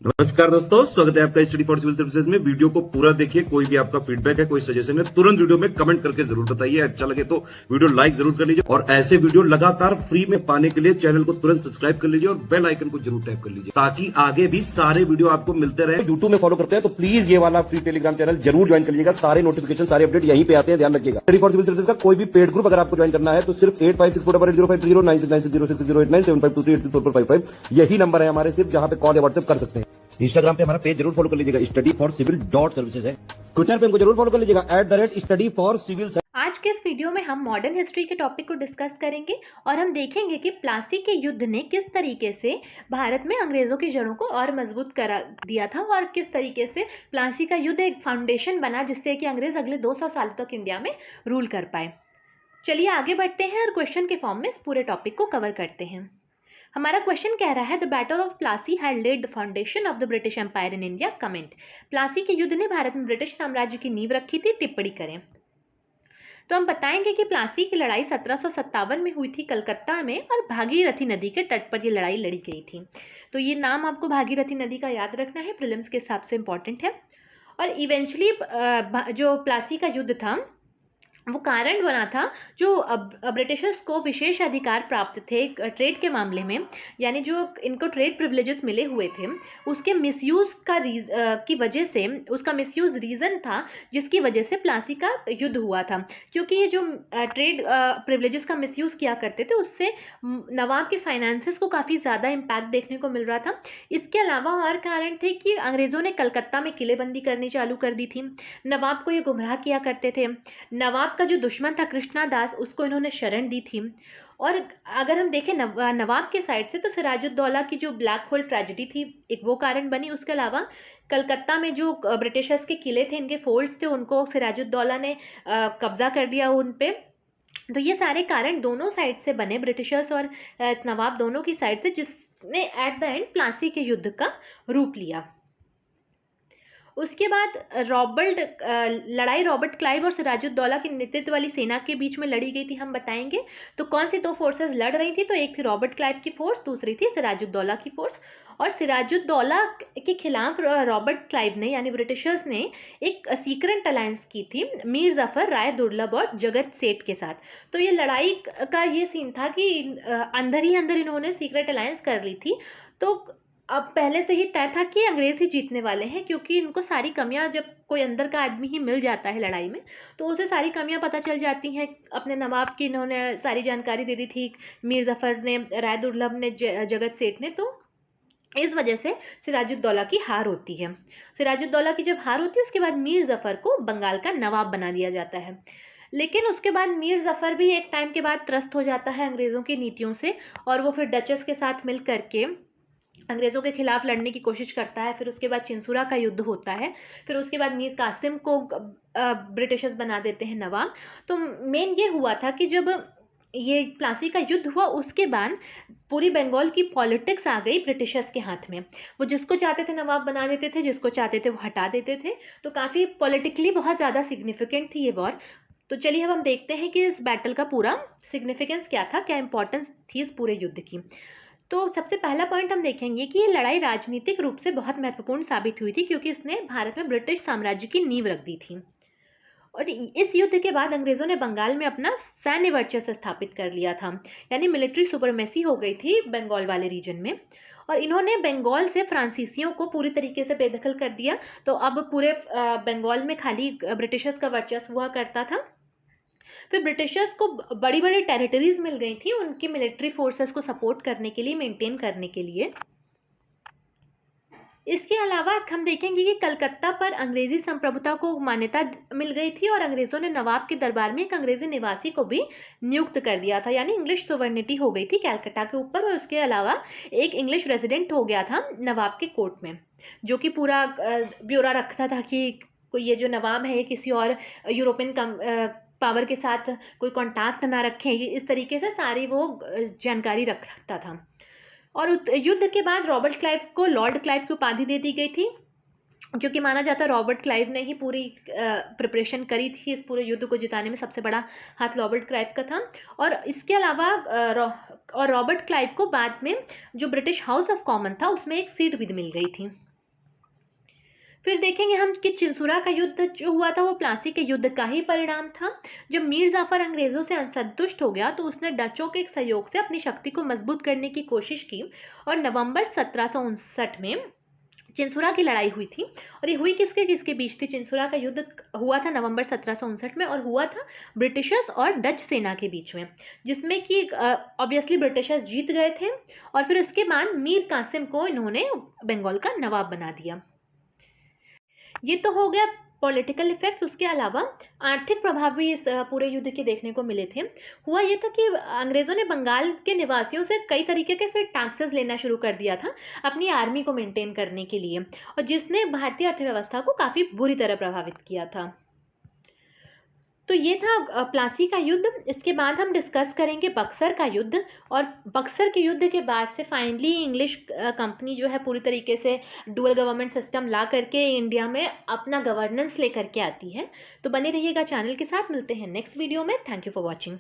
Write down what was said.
नमस्कार दोस्तों, स्वागत है आपका स्टडी फॉर सिविल सर्विसेज में। वीडियो को पूरा देखिए। कोई भी आपका फीडबैक है, कोई सजेशन है, तुरंत वीडियो में कमेंट करके जरूर बताइए। अच्छा लगे तो वीडियो लाइक जरूर कर लीजिए और ऐसे वीडियो लगातार फ्री में पाने के लिए चैनल को तुरंत सब्सक्राइब कर लीजिए और बेल आइकन को जरूर टैप कर लीजिए ताकि आगे भी सारे वीडियो आपको मिलते रहे। यूट्यूब में फॉलो करते हैं तो प्लीज ये वाला फ्री टेलीग्राम चैनल जरूर ज्वाइन कर लीजिएगा। सारे नोटिफिकेशन, सारे अपडेट यहीं पे आते हैं, ध्यान रखिएगा। स्टडी फॉर सिविल सर्विसेज का कोई भी पेड ग्रुप अगर आपको ज्वाइन करना है तो सिर्फ 85648096960609797523864455 यही नंबर है हमारे, सिर्फ जहां पे कॉल या व्हाट्सएप कर सकते हैं। इंस्टाग्राम पे हमारा पेज जरूर फॉलो कर लीजिएगा, स्टडी फॉर सिविल .सर्विसेज है। ट्विटर पे हमको जरूर फॉलो कर लीजिएगा @study for civil। आज के इस वीडियो में हम मॉडर्न हिस्ट्री के टॉपिक को डिस्कस करेंगे और हम देखेंगे कि प्लासी के युद्ध ने किस तरीके से भारत में अंग्रेजों की जड़ों को और मजबूत करा दिया था और किस तरीके से प्लासी का युद्ध एक फाउंडेशन बना जिससे कि अंग्रेज अगले 200 साल तक इंडिया में रूल कर पाए। चलिए आगे बढ़ते हैं और क्वेश्चन के फॉर्म में इस पूरे टॉपिक को कवर करते हैं। हमारा क्वेश्चन कह रहा है the battle of Plassey had led the foundation of the British empire in India. Comment. Plassey के युद्ध ने भारत में ब्रिटिश साम्राज्य की नींव रखी थी, टिप्पणी करें। तो हम बताएंगे कि प्लासी की लड़ाई 1757 में हुई थी कलकत्ता में और भागीरथी नदी के तट पर यह लड़ाई लड़ी गई थी। तो ये नाम आपको भागीरथी नदी का याद रखना है, प्रीलिम्स के हिसाब से इंपॉर्टेंट है। और इवेंचुअली जो प्लासी का युद्ध था वो कारण बना था जो ब्रिटिशर्स को विशेष अधिकार प्राप्त थे ट्रेड के मामले में, यानी जो इनको ट्रेड प्रिविलेजेस मिले हुए थे उसके मिसयूज़ की वजह से, उसका मिसयूज़ रीज़न था जिसकी वजह से प्लासी का युद्ध हुआ था। क्योंकि ये जो ट्रेड प्रिविलेजेस का मिसयूज़ किया करते थे उससे नवाब के फाइनेंसेस को काफ़ी ज़्यादा इम्पैक्ट देखने को मिल रहा था। इसके अलावा और कारण थे कि अंग्रेज़ों ने कलकत्ता में किलेबंदी करनी चालू कर दी थी, नवाब को ये गुमराह किया करते थे, नवाब का जो दुश्मन था कृष्णा दास उसको इन्होंने शरण दी थी। और अगर हम देखें नवाब के साइड से तो सिराजुद्दौला की जो ब्लैक होल ट्रेजेडी थी एक वो कारण बनी। उसके अलावा कलकत्ता में जो ब्रिटिशर्स के किले थे, इनके फोर्ट्स थे, उनको सिराजुद्दौला ने कब्जा कर दिया उन पे। तो ये सारे कारण दोनों साइड से बने, ब्रिटिशर्स और नवाब दोनों की साइड से, जिसने एट द एंड प्लासी के युद्ध का रूप लिया। उसके बाद लड़ाई रॉबर्ट क्लाइव और सिराजुद्दौला के नेतृत्व वाली सेना के बीच में लड़ी गई थी, हम बताएंगे। तो कौन सी दो फोर्सेस लड़ रही थी? तो एक थी रॉबर्ट क्लाइव की फोर्स, दूसरी थी सिराजुद्दौला की फोर्स। और सिराजुद्दौला के खिलाफ रॉबर्ट क्लाइव ने यानी ब्रिटिशर्स ने एक सीक्रेट अलायंस की थी मीर जफर, राय दुर्लभ और जगत सेठ के साथ। तो ये लड़ाई का ये सीन था कि अंदर ही अंदर इन्होंने सीक्रेट अलायंस कर ली थी। तो अब पहले से ही तय था कि अंग्रेज ही जीतने वाले हैं, क्योंकि इनको सारी कमियां, जब कोई अंदर का आदमी ही मिल जाता है लड़ाई में तो उसे सारी कमियां पता चल जाती हैं। अपने नवाब की इन्होंने सारी जानकारी दे दी थी, मीर जफर ने, राय दुर्लभ ने, जगत सेठ ने। तो इस वजह से सिराजुद्दौला की हार होती है। सिराजुद्दौला की जब हार होती है उसके बाद मीर जफर को बंगाल का नवाब बना दिया जाता है। लेकिन उसके बाद मीर जफर भी एक टाइम के बाद त्रस्त हो जाता है अंग्रेज़ों की नीतियों से और वो फिर डचेस के साथ मिल करके अंग्रेज़ों के खिलाफ लड़ने की कोशिश करता है। फिर उसके बाद चिंसुरा का युद्ध होता है, फिर उसके बाद मीर कासिम को ब्रिटिशर्स बना देते हैं नवाब। तो मेन ये हुआ था कि जब ये प्लासी का युद्ध हुआ उसके बाद पूरी बंगाल की पॉलिटिक्स आ गई ब्रिटिशर्स के हाथ में। वो जिसको चाहते थे नवाब बना देते थे, जिसको चाहते थे वो हटा देते थे। तो काफ़ी पॉलिटिकली बहुत ज़्यादा सिग्निफिकेंट थी ये वॉर। तो चलिए अब हम देखते हैं कि इस बैटल का पूरा सिग्निफिकेंस क्या था, क्या इंपॉर्टेंस थी इस पूरे युद्ध की। तो सबसे पहला पॉइंट हम देखेंगे कि ये लड़ाई राजनीतिक रूप से बहुत महत्वपूर्ण साबित हुई थी क्योंकि इसने भारत में ब्रिटिश साम्राज्य की नींव रख दी थी। और इस युद्ध के बाद अंग्रेज़ों ने बंगाल में अपना सैन्य वर्चस्व स्थापित कर लिया था, यानी मिलिट्री सुपरमेसी हो गई थी बंगाल वाले रीजन में। और इन्होंने बंगाल से फ्रांसीसियों को पूरी तरीके से बेदखल कर दिया। तो अब पूरे बंगाल में खाली ब्रिटिशर्स का वर्चस्व हुआ करता था। फिर ब्रिटिशर्स को बड़ी बड़ी टेरिटरीज मिल गई थी उनकी मिलिट्री फोर्सेस को सपोर्ट करने के लिए, मेंटेन करने के लिए। इसके अलावा हम देखेंगे कि कलकत्ता पर अंग्रेजी संप्रभुता को मान्यता मिल गई थी और अंग्रेज़ों ने नवाब के दरबार में एक अंग्रेजी निवासी को भी नियुक्त कर दिया था, यानी इंग्लिश सोवर्निटी हो गई थी कलकत्ता के ऊपर। और उसके अलावा एक इंग्लिश रेजिडेंट हो गया था नवाब के कोर्ट में, जो कि पूरा ब्यौरा रखता था कि कोई ये जो नवाब है किसी और यूरोपियन पावर के साथ कोई कांटेक्ट ना रखें, इस तरीके से सारी वो जानकारी रखता था। और युद्ध के बाद रॉबर्ट क्लाइव को लॉर्ड क्लाइव की उपाधि दे दी गई थी, क्योंकि माना जाता है रॉबर्ट क्लाइव ने ही पूरी प्रिपरेशन करी थी इस पूरे युद्ध को जिताने में। सबसे बड़ा हाथ रॉबर्ट क्लाइव का था। और इसके अलावा रॉबर्ट क्लाइव को बाद में जो ब्रिटिश हाउस ऑफ कॉमन था उसमें एक सीट भी मिल गई थी। फिर देखेंगे हम कि चिंसुरा का युद्ध जो हुआ था वो प्लासी के युद्ध का ही परिणाम था। जब मीर जाफर अंग्रेज़ों से असंतुष्ट हो गया तो उसने डचों के सहयोग से अपनी शक्ति को मजबूत करने की कोशिश की और नवंबर 1759 में चिंसुरा की लड़ाई हुई थी। और ये हुई किसके किसके बीच थी? चिंसुरा का युद्ध हुआ था नवंबर 1759 में और हुआ था ब्रिटिशर्स और डच सेना के बीच में, जिसमें कि ऑब्वियसली ब्रिटिशर्स जीत गए थे और फिर इसके बाद मीर कासिम को इन्होंने बंगाल का नवाब बना दिया। ये तो हो गया पॉलिटिकल इफेक्ट्स। उसके अलावा आर्थिक प्रभाव भी इस पूरे युद्ध के देखने को मिले थे। हुआ ये था कि अंग्रेज़ों ने बंगाल के निवासियों से कई तरीके के फिर टैक्सेस लेना शुरू कर दिया था अपनी आर्मी को मेंटेन करने के लिए, और जिसने भारतीय अर्थव्यवस्था को काफ़ी बुरी तरह प्रभावित किया था। तो ये था प्लासी का युद्ध। इसके बाद हम डिस्कस करेंगे बक्सर का युद्ध, और बक्सर के युद्ध के बाद से फाइनली इंग्लिश कंपनी जो है पूरी तरीके से डुअल गवर्नमेंट सिस्टम ला करके इंडिया में अपना गवर्नेंस लेकर के आती है। तो बने रहिएगा चैनल के साथ, मिलते हैं नेक्स्ट वीडियो में। Thank you for watching.